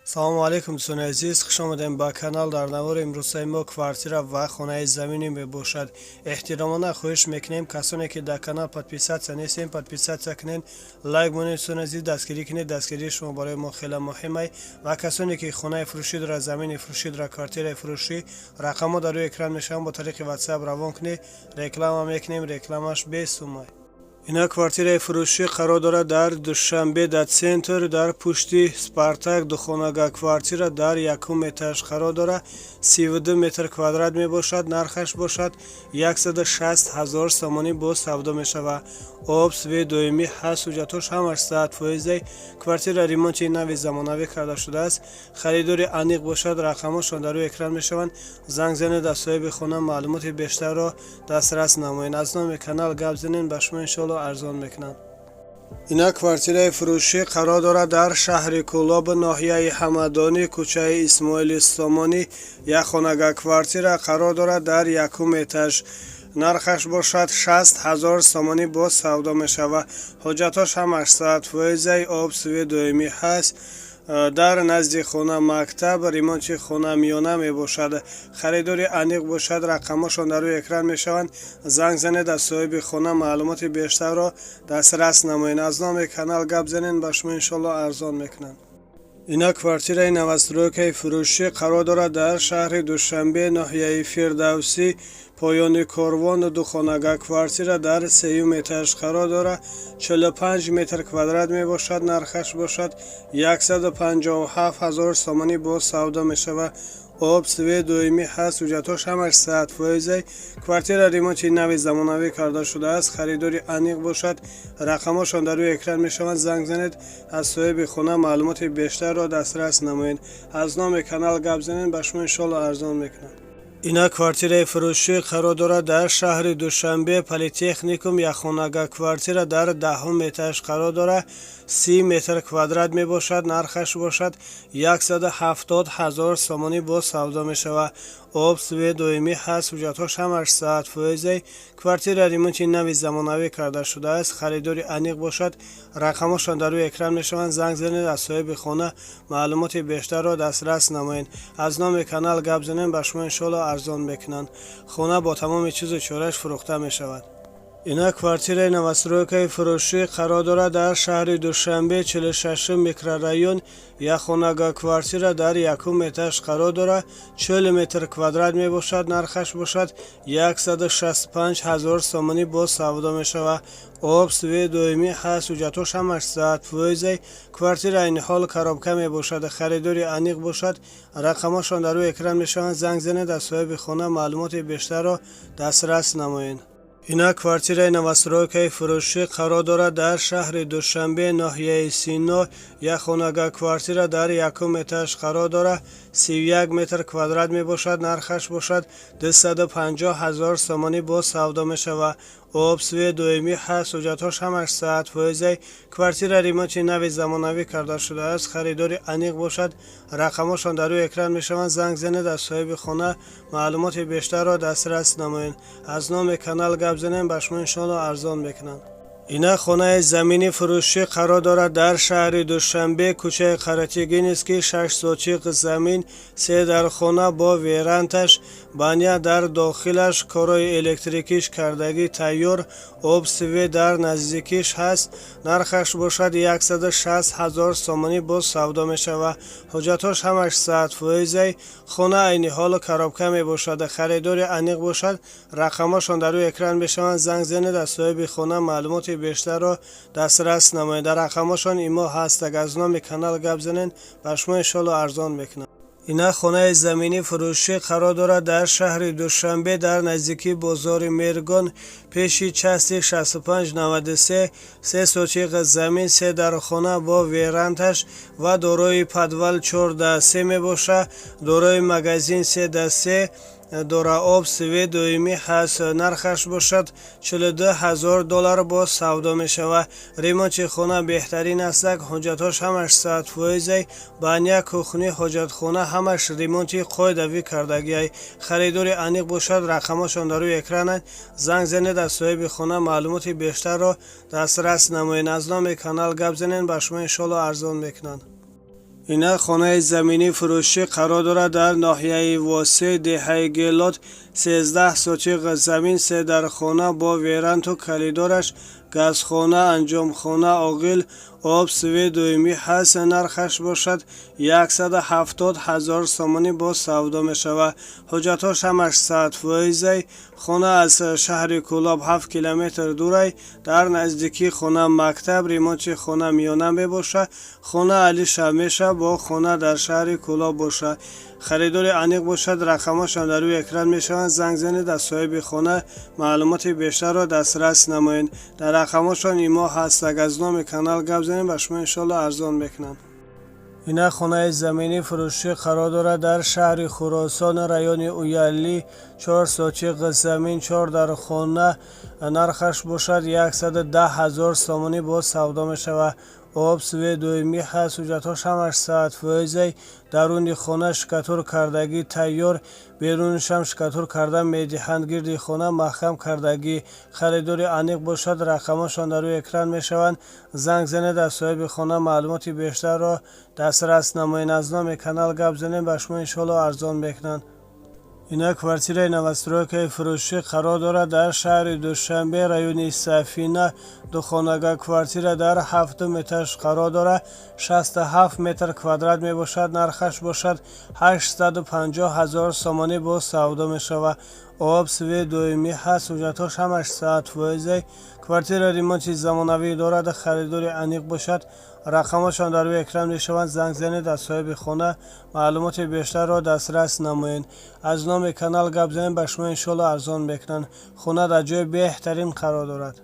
салому алейкум дӯстони азиз, хуш омадем ба канал. дар навори имрӯзаи мо квартира ва хонаи заминӣ мебошад. эҳтиромона хоҳиш мекунем касоне ки дар канал подписатсия нестем, подписатсия кунед, лайк монед. дӯстони азиз, дастгирӣ кунед. дастгирии шумо барои мо хеле муҳимай. ва касоне ки хонаи фурӯшӣ дорад, замини фурӯшӣ дорад, квартираи фурӯшӣ, рақамҳо дар рӯи экран мешаванд. бо тариқи ватсап равон кунед, реклама мекунем, рекламаш бесумай. Ина квартираи фурӯшӣ қарор дорад дар Душанбе дар центр, дар пушти Спартак. духонагаҳ квартира дар якум этаж қарор дорад. 32 метр квадрат мебошад. нархаш бошад 160 000 сомонӣ бо савдо мешавад. об, свет доимӣ ҳаст. ҳуҷҷатҳош ҳамаш 100%. квартира ремонти нави замонавӣ карда шудааст. харидори аниқ бошад. рақамҳошон дар рӯи экран мешаванд. занг занед аз соҳиби хона маълумоти бештарро дастрас намоед. аз номи канал гап занед, ба шумо иншоалло арзон мекунанд. ина квартираи фурӯшӣ қарор дорад дар шаҳри Кӯлоб, ноҳияи Ҳамадонӣ, кӯчаи Исмоили Сомонӣ. як хонагаҳ квартира қарор дорад дар якум этаж. нархаш бошад 60 000 сомонӣ бо савдо мешавад. ҳуҷҷатҳош ҳамаш 100%. об, свет доимӣ ҳаст. дар назди хона мактаб. ремонти хона миёна мебошад. харидори аниқ бошад. рақамҳошон дар рӯи экран мешаванд. занг занед аз соҳиби хона маълумоти бештарро дастрас намоед. аз номи канал гап занед, ба шумо иншоалло арзон мекунанд. ина квартираи навастройкаи фурӯшӣ қарор дорад дар шаҳри Душанбе, ноҳияи Фирдавсӣ, поёни Корвон. духонагаҳ квартира дар 3 этаж қарор дорад. 45 метр квадрат мебошад. нархаш бошад 157 000 сомонӣ бо савдо мешавад. об, свет доимӣ ҳаст. ҳуҷҷатҳош ҳамаш 100%. квартира ремонти нави замонавӣ карда шудааст. харидори аниқ бошад. рақамҳошон дар рӯи экран мешаванд. занг занед аз соҳиби хона маълумоти бештарро дастрас намоед. аз номи канал гап занед, ба шумо иншоалло арзон мекунанд. ина квартираи фурӯшӣ қарор дорад дар шаҳри Душанбе, политехникум. як хонагаҳ квартира дар 10 этаж қарор дорад. 30 метр квадрат мебошад. нархаш бошад 170 000 сомонӣ бо савдо мешавад. об, свет доимӣ ҳаст. ҳуҷҷатҳош ҳамаш 100%. квартира ремонти нави замонавӣ карда шудааст. харидори аниқ бошад. рақамҳошон дар рӯи экран мешаванд. занг занед аз соҳиби хона маълумоти бештарро дастрас намоед. аз номи канал гап занед, ба шумо иншоалло арзон мекунанд. хона бо тамоми чизу чораш фурӯхта мешавад. ина квартираи навастройкаи фурӯшӣ қарор дорад дар шаҳри Душанбе, 46 микрорайон. як хонагаҳ квартира дар якум этаж қарор дорад. 40 метр квадрат мебошад. нархаш бошад 165 000 сомонӣ бо савдо мешавад. об, свет доимӣ ҳаст. ҳуҷҷатҳош ҳамаш 100%. квартира айни ҳол коробка мебошад. харидори аниқ бошад. рақамҳошон дар рӯи экран мешаванд. занг занед аз соҳиби хона маълумоти бештарро дастрас намоед. ина квартираи навастройкаи фурӯшӣ қарор дорад дар шаҳри Душанбе, ноҳияи Сино. як хонагаҳ квартира дар якум этаж қарор дорад. 31 метр квадрат мебошад. нархаш бошад 250 000 сомонӣ бо савдо мешавад. об, свет доимӣ ҳаст. ҳуҷҷатҳош ҳамаш 100%. квартира ремонти нави замонавӣ карда шудааст. харидори аниқ бошад. рақамҳошон дар рӯи экран мешаванд. занг занед аз соҳиби хона маълумоти бештарро дастрас намоед. аз номи канал гап занед, ба шумо иншоалло арзон мекунанд. ина хонаи замини фурӯшӣ қарор дорад дар шаҳри Душанбе, кӯчаи Қаратигинский. 6 сотиқ замин, 3 дар хона бо верандаш, баня дар дохилаш, корои электрикиш кардагӣ тайёр. об, свет дар наздикиш ҳаст. нархаш бошад 160 000 сомонӣ бо савдо мешавад. ҳуҷҷатҳош ҳамаш 100%. хона айни ҳол коробка мебошад. харидори аниқ бошад. рақамҳошон дар рӯи экран мешаванд. занг занед аз соҳиби хона маълумоти бештарро дастрас намоед. дар рақамҳошон имо ҳастаг. аз номи канал гап занед, ба шумо иншоалло арзон мекунанд. ина хонаи замини фурӯшӣ қарор дорад дар шаҳри Душанбе, дар наздикии бозори Мергон, пеши части 6593. 3 сотиқ замин, 3 дар хона бо верандаш ва дорои подвал 4-3 мебошад. дорои магазин 3-3. дора. об, свет доимӣ ҳаст. нархаш бошад $42,000 бо савдо мешавад. ремонти хона беҳтарин астак. ҳуҷҷатҳош ҳамаш 100%. баня, кухни, ҳоҷатхона ҳамаш ремонти қоидавӣ кардагиай. харидори аниқ бошад. рақамҳошон дар рӯи экрананд. занг занед аз соҳиби хона маълумоти бештарро дастрас намоед. аз номи канал гап занед, ба шумо иншоалло арзон мекунанд. ина хонаи заминӣ фурӯшӣ қарор дорад дар ноҳияи восеъ деҳаи гелот. 13 сотиқ замин, 3 дар хона бо веранду калидораш, газхона, анҷомхона, оғил, об, свету дуюмӣ ҳаст. нархаш бошад 170 000 сомонӣ бо савдо мешавад. ҳуҷҷатҳош ҳамаш садфоизай. хона аз шаҳри Кӯлоб 7 километр дурай. дар наздикии хона мактаб. ремонти хона миёна мебошад. хона алиша мешавад бо хона дар шаҳри Кӯлоб бошад. харидори аниқ бошад. рақамҳошон дар рӯи экран мешаванд. занг занед аз соҳиби хона маълумоти бештарро дастрас намоед. дар рақамҳошон имо ҳаст. агар аз номи канал гап занем ба шумо иншоалло арзон мекунам. ина хонаи заминӣ фурӯшӣ қарор дорад дар шаҳри Хӯросон, райони Уялли. 4 сотиқ замин, 4 дар хона. нархаш бошад 110 000 сомонӣ бо савдо мешавад. об, свет, дуюмӣ ҳаст. ҳуҷҷатҳош ҳамаш садфоизай. даруни хона шикатур кардагӣ тайёр, берунишам шикатур карда медиҳанд. гирди хона маҳкам кардагӣ. харидори аниқ бошад. рақамҳошон дар рӯи экран мешаванд. занг занед аз соҳиби хона маълумоти бештарро дастрас намоед. аз номи канал гап занем ба шумо иншоалло арзон мекунанд. ина квартираи новостройкаи фурӯшӣ қарор дорад дар шаҳри Душанбе, райони Сафина. духонага квартира дар 7 этаж қарор дорад. 67 метр квадрат мебошад. нархаш бошад 850 000 сомонӣ бо савдо мешавад. об, свет, дуюмӣ ҳаст. ҳуҷҷатҳош ҳамаш садфоизай. квартира ремонти замонавӣ дорад. харидори аниқ бошад. рақамҳошон дар рӯи экран мешаванд. занг занед аз соҳиби хона маълумоти бештарро дастрас намоед. аз номи канал гап занем ба шумо иншоалло арзон мекунанд. хона дар ҷои беҳтарин қарор дорад.